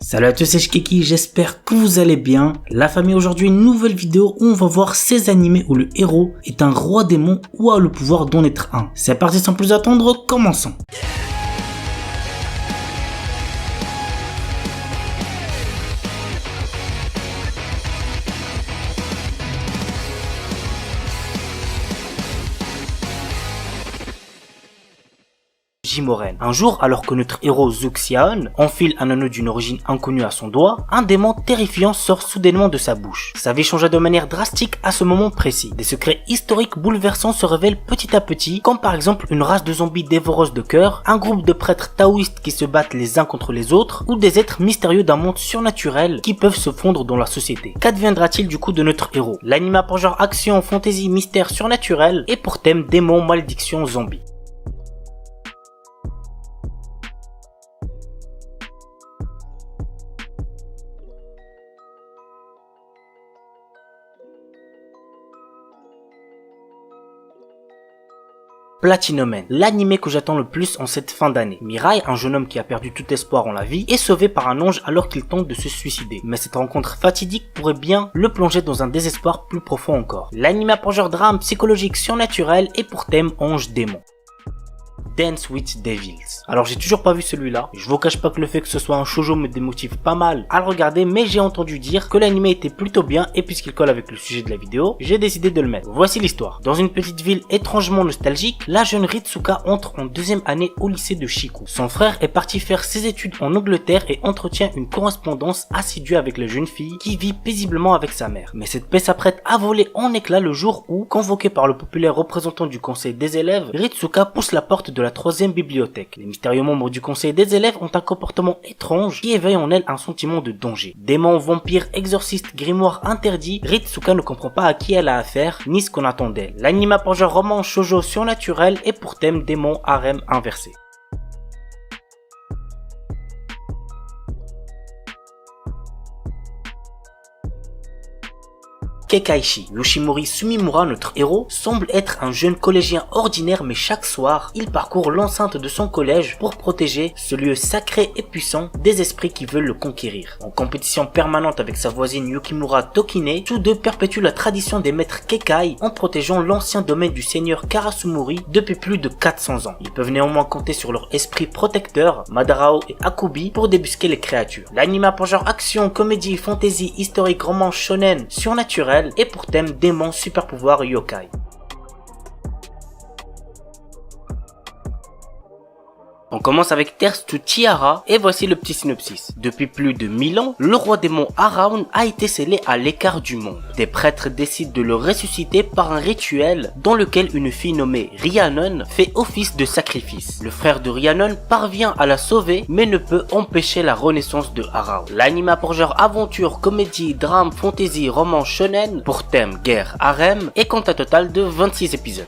Salut à tous, c'est Shikeki, j'espère que vous allez bien. La famille, aujourd'hui une nouvelle vidéo où on va voir ces animés où le héros est un roi démon ou a le pouvoir d'en être un. C'est parti sans plus attendre, commençons. Jimoren. Un jour, alors que notre héros Zuxiaon enfile un anneau d'une origine inconnue à son doigt, un démon terrifiant sort soudainement de sa bouche. Sa vie changea de manière drastique à ce moment précis. Des secrets historiques bouleversants se révèlent petit à petit, comme par exemple une race de zombies dévoreuses de cœur, un groupe de prêtres taoïstes qui se battent les uns contre les autres, ou des êtres mystérieux d'un monde surnaturel qui peuvent se fondre dans la société. Qu'adviendra-t-il du coup de notre héros? L'anime a pour genre action, fantasy, mystère surnaturel et pour thème démon, malédiction, zombie. Platinum Man, l'animé que j'attends le plus en cette fin d'année. Mirai, un jeune homme qui a perdu tout espoir en la vie, est sauvé par un ange alors qu'il tente de se suicider. Mais cette rencontre fatidique pourrait bien le plonger dans un désespoir plus profond encore. L'anime a pour genre drame psychologique surnaturel et pour thème ange démon. Dance with Devils. Alors j'ai toujours pas vu celui-là, je vous cache pas que le fait que ce soit un shoujo me démotive pas mal à le regarder, mais j'ai entendu dire que l'anime était plutôt bien et puisqu'il colle avec le sujet de la vidéo, j'ai décidé de le mettre. Voici l'histoire. Dans une petite ville étrangement nostalgique, la jeune Ritsuka entre en deuxième année au lycée de Shiku. Son frère est parti faire ses études en Angleterre et entretient une correspondance assidue avec la jeune fille qui vit paisiblement avec sa mère. Mais cette paix s'apprête à voler en éclats le jour où, convoqué par le populaire représentant du conseil des élèves, Ritsuka pousse la porte de la troisième bibliothèque. Les mystérieux membres du conseil des élèves ont un comportement étrange qui éveille en elle un sentiment de danger. Démons, vampires, exorcistes, grimoires interdits, Ritsuka ne comprend pas à qui elle a affaire, ni ce qu'on attend d'elle. L'anime a pour genre roman shoujo surnaturel et pour thème démon harem inversé. Kekaishi. Yoshimori Sumimura, notre héros, semble être un jeune collégien ordinaire mais chaque soir, il parcourt l'enceinte de son collège pour protéger ce lieu sacré et puissant des esprits qui veulent le conquérir. En compétition permanente avec sa voisine Yukimura Tokine, tous deux perpétuent la tradition des maîtres Kekai en protégeant l'ancien domaine du seigneur Karasumori depuis plus de 400 ans. Ils peuvent néanmoins compter sur leur esprit protecteur, Madarao et Akubi, pour débusquer les créatures. L'anime a pour genre action, comédie, fantasy, historique, roman, shonen, surnaturel et pour thème démon, super pouvoir, yokai. On commence avec Terce to Tiara et voici le petit synopsis. Depuis plus de 1000 ans, le roi démon Araun a été scellé à l'écart du monde. Des prêtres décident de le ressusciter par un rituel dans lequel une fille nommée Rhiannon fait office de sacrifice. Le frère de Rhiannon parvient à la sauver mais ne peut empêcher la renaissance de Araun. L'anime a pour genre aventure, comédie, drame, fantasy, roman, shonen pour thème guerre, harem et compte un total de 26 épisodes.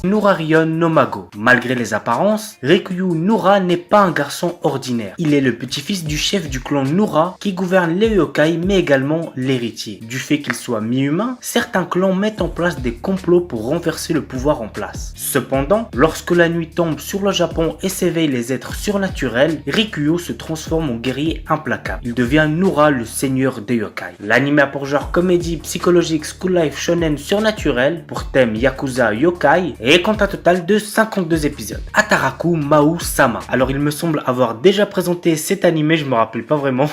Nurarion Nomago. Malgré les apparences, Rikuyu Nura n'est pas un garçon ordinaire. Il est le petit-fils du chef du clan Nura qui gouverne les yokai mais également l'héritier. Du fait qu'il soit mi-humain, certains clans mettent en place des complots pour renverser le pouvoir en place. Cependant, lorsque la nuit tombe sur le Japon et s'éveillent les êtres surnaturels, Rikuyu se transforme en guerrier implacable. Il devient Nura, le seigneur des yokai. L'anime a pour genre comédie psychologique, school life, shonen surnaturel pour thème yakuza yokai et compte un total de 52 épisodes. Ataraku Mau Sama. Alors il me semble avoir déjà présenté cet animé, je me rappelle pas vraiment,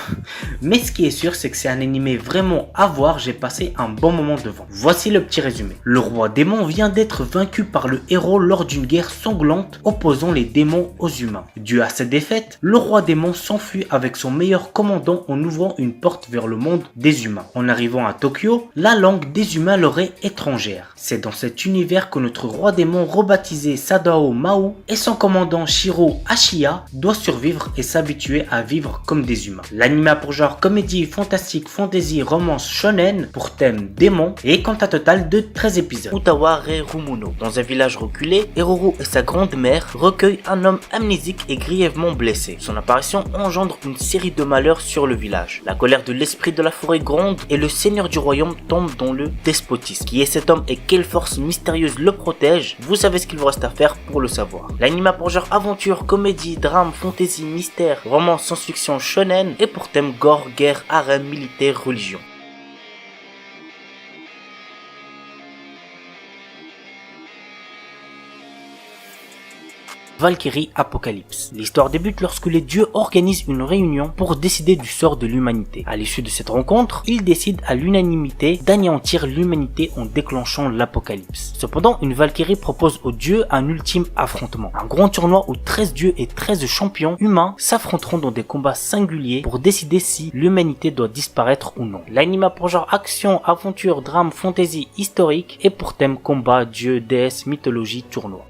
mais ce qui est sûr c'est que c'est un animé vraiment à voir, j'ai passé un bon moment devant. Voici le petit résumé. Le roi démon vient d'être vaincu par le héros lors d'une guerre sanglante opposant les démons aux humains. Dû à cette défaite, le roi démon s'enfuit avec son meilleur commandant en ouvrant une porte vers le monde des humains. En arrivant à Tokyo, la langue des humains leur est étrangère. C'est dans cet univers que notre roi démon rebaptisé Sadao Mau et son commandant Shiro Ashiya doit survivre et s'habituer à vivre comme des humains. L'anime a pour genre comédie, fantastique, fantasy, romance, shonen pour thème démon et compte un total de 13 épisodes. Utaware Rumuno. Dans un village reculé, Hiroro et sa grande-mère recueillent un homme amnésique et grièvement blessé. Son apparition engendre une série de malheurs sur le village. La colère de l'esprit de la forêt gronde et le seigneur du royaume tombe dans le despotisme. Qui est cet homme et quelle force mystérieuse le protège? vous savez ce qu'il vous reste à faire pour le savoir. L'anime a pour genre aventure, comédie, drame, fantasy, mystère, roman, science-fiction, shonen et pour thème gore, guerre, harem, militaire, religion. Valkyrie Apocalypse. L'histoire débute lorsque les dieux organisent une réunion pour décider du sort de l'humanité. À l'issue de cette rencontre, ils décident à l'unanimité d'anéantir l'humanité en déclenchant l'apocalypse. Cependant, une Valkyrie propose aux dieux un ultime affrontement. Un grand tournoi où 13 dieux et 13 champions humains s'affronteront dans des combats singuliers pour décider si l'humanité doit disparaître ou non. L'anime a pour genre action, aventure, drame, fantasy, historique et pour thème combat, dieux, déesses, mythologie, tournoi.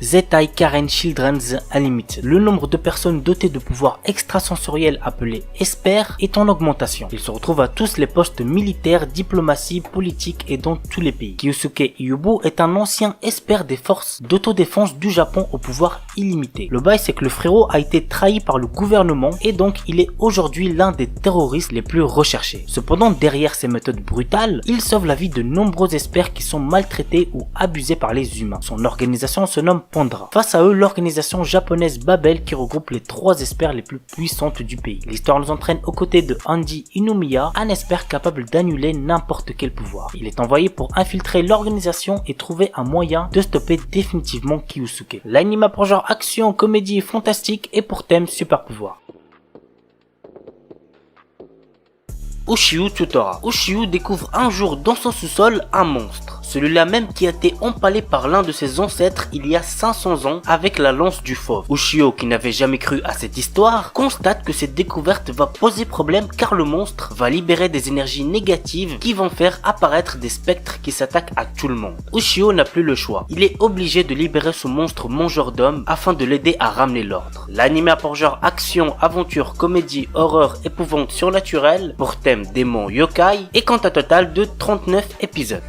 Zettai Karen Children's Unlimited. Le nombre de personnes dotées de pouvoirs extrasensoriels appelés Esper est en augmentation. Ils se retrouvent à tous les postes militaires, diplomatie, politique et dans tous les pays. Kyosuke Yubu est un ancien Esper des forces d'autodéfense du Japon au pouvoir illimité. Le bail c'est que le frérot a été trahi par le gouvernement et donc il est aujourd'hui l'un des terroristes les plus recherchés. Cependant derrière ces méthodes brutales, il sauve la vie de nombreux Espers qui sont maltraités ou abusés par les humains. Son organisation se nomme Pandra. Face à eux, l'organisation japonaise Babel qui regroupe les 3 Espers les plus puissantes du pays. L'histoire nous entraîne aux côtés de Andy Inumiya, un Esper capable d'annuler n'importe quel pouvoir. Il est envoyé pour infiltrer l'organisation et trouver un moyen de stopper définitivement Kyosuke. L'anime a pour genre action, comédie, fantastique et pour thème super pouvoir. Ushio Tutora. Ushio découvre un jour dans son sous-sol un monstre. Celui-là même qui a été empalé par l'un de ses ancêtres il y a 500 ans avec la lance du fauve. Ushio, qui n'avait jamais cru à cette histoire, constate que cette découverte va poser problème car le monstre va libérer des énergies négatives qui vont faire apparaître des spectres qui s'attaquent à tout le monde. Ushio n'a plus le choix. Il est obligé de libérer ce monstre mangeur d'hommes afin de l'aider à ramener l'ordre. L'anime a pour genre action, aventure, comédie, horreur, épouvante surnaturelle, pour thème démon yokai et compte un total de 39 épisodes.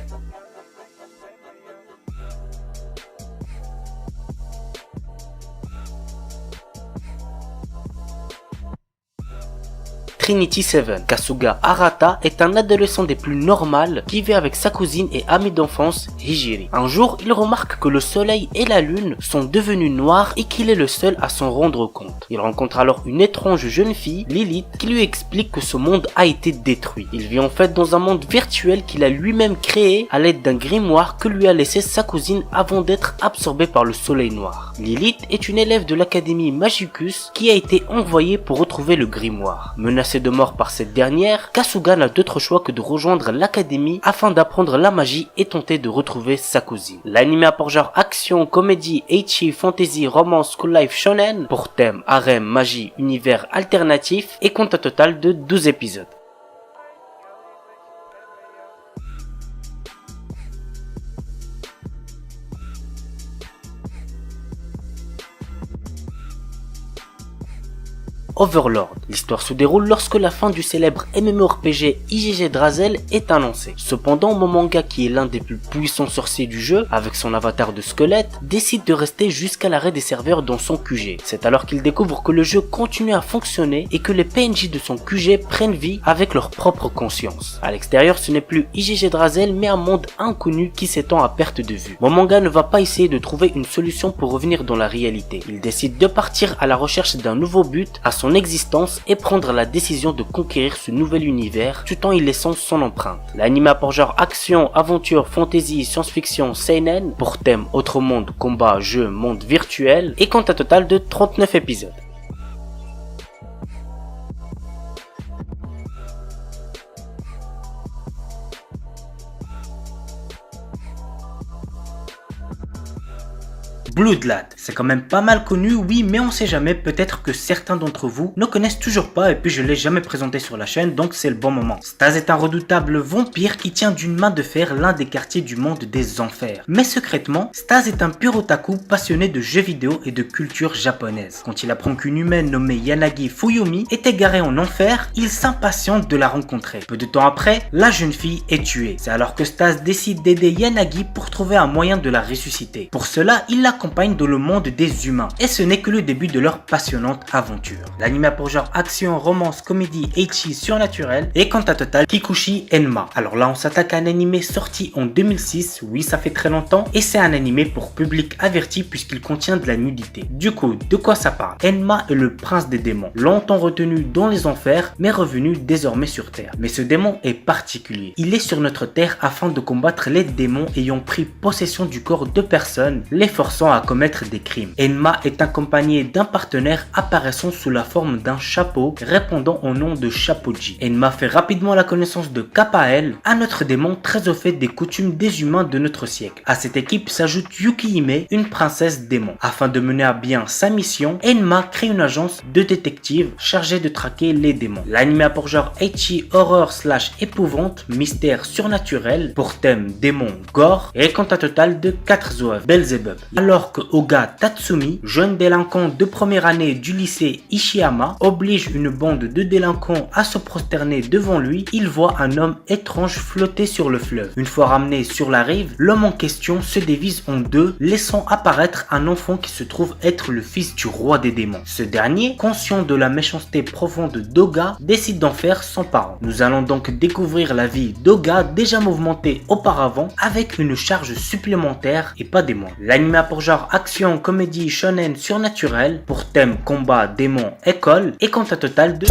Trinity Seven. Kasuga Arata est un adolescent des plus normales qui vit avec sa cousine et amie d'enfance Hijiri. Un jour, il remarque que le soleil et la lune sont devenus noirs et qu'il est le seul à s'en rendre compte. Il rencontre alors une étrange jeune fille, Lilith, qui lui explique que ce monde a été détruit. Il vit en fait dans un monde virtuel qu'il a lui-même créé à l'aide d'un grimoire que lui a laissé sa cousine avant d'être absorbé par le soleil noir. Lilith est une élève de l'académie Magicus qui a été envoyée pour retrouver le grimoire. Menacé de mort par cette dernière, Kasuga n'a d'autre choix que de rejoindre l'académie afin d'apprendre la magie et tenter de retrouver sa cousine. L'anime a pour genre action, comédie, ecchi, fantasy, romance, school life, shonen, pour thème harem, magie, univers alternatif et compte un total de 12 épisodes. Overlord. L'histoire se déroule lorsque la fin du célèbre MMORPG IGG Drazel est annoncée. Cependant, Momonga, qui est l'un des plus puissants sorciers du jeu, avec son avatar de squelette, décide de rester jusqu'à l'arrêt des serveurs dans son QG. C'est alors qu'il découvre que le jeu continue à fonctionner et que les PNJ de son QG prennent vie avec leur propre conscience. À l'extérieur, ce n'est plus IGG Drazel mais un monde inconnu qui s'étend à perte de vue. Momonga ne va pas essayer de trouver une solution pour revenir dans la réalité. Il décide de partir à la recherche d'un nouveau but à son existence et prendre la décision de conquérir ce nouvel univers tout en y laissant son empreinte. L'anime a pour genre action, aventure, fantasy, science-fiction, seinen, pour thème autre monde, combat, jeu, monde virtuel et compte un total de 39 épisodes. Bloodlad, c'est quand même pas mal connu, oui, mais on sait jamais, peut-être que certains d'entre vous ne connaissent toujours pas et puis je l'ai jamais présenté sur la chaîne, donc c'est le bon moment. Staz est un redoutable vampire qui tient d'une main de fer l'un des quartiers du monde des enfers. Mais secrètement, Staz est un pur otaku passionné de jeux vidéo et de culture japonaise. Quand il apprend qu'une humaine nommée Yanagi Fuyumi est égarée en enfer, il s'impatiente de la rencontrer. Peu de temps après, la jeune fille est tuée. C'est alors que Staz décide d'aider Yanagi pour trouver un moyen de la ressusciter. Pour cela, il la accompagnent dans le monde des humains et ce n'est que le début de leur passionnante aventure. L'anime a pour genre action, romance, comédie, ecchi, surnaturel et quant à total Kikuchi Enma. Alors là on s'attaque à un animé sorti en 2006, oui ça fait très longtemps et c'est un animé pour public averti puisqu'il contient de la nudité. Du coup, de quoi ça parle? Enma est le prince des démons, longtemps retenu dans les enfers mais revenu désormais sur terre. Mais ce démon est particulier. Il est sur notre terre afin de combattre les démons ayant pris possession du corps de personnes, les forçant à commettre des crimes. Enma est accompagné d'un partenaire apparaissant sous la forme d'un chapeau répondant au nom de Chapeauji. Enma fait rapidement la connaissance de Kappael, un autre démon très au fait des coutumes des humains de notre siècle. À cette équipe s'ajoute Yukihime, une princesse démon. Afin de mener à bien sa mission, Enma crée une agence de détectives chargée de traquer les démons. L'anime a pour genre ecchi, horreur / épouvante, mystère surnaturel, pour thème démon, gore et quant à total de 4 OF Belzebub. Alors que Oga Tatsumi, jeune délinquant de première année du lycée Ishiyama, oblige une bande de délinquants à se prosterner devant lui, il voit un homme étrange flotter sur le fleuve. Une fois ramené sur la rive, l'homme en question se divise en deux, laissant apparaître un enfant qui se trouve être le fils du roi des démons. Ce dernier, conscient de la méchanceté profonde d'Oga, décide d'en faire son parent. Nous allons donc découvrir la vie d'Oga déjà mouvementée auparavant avec une charge supplémentaire et pas des moindres. L'anime a pour genre action, comédie, shonen, surnaturel, pour thème combat, démon, école et quant à total de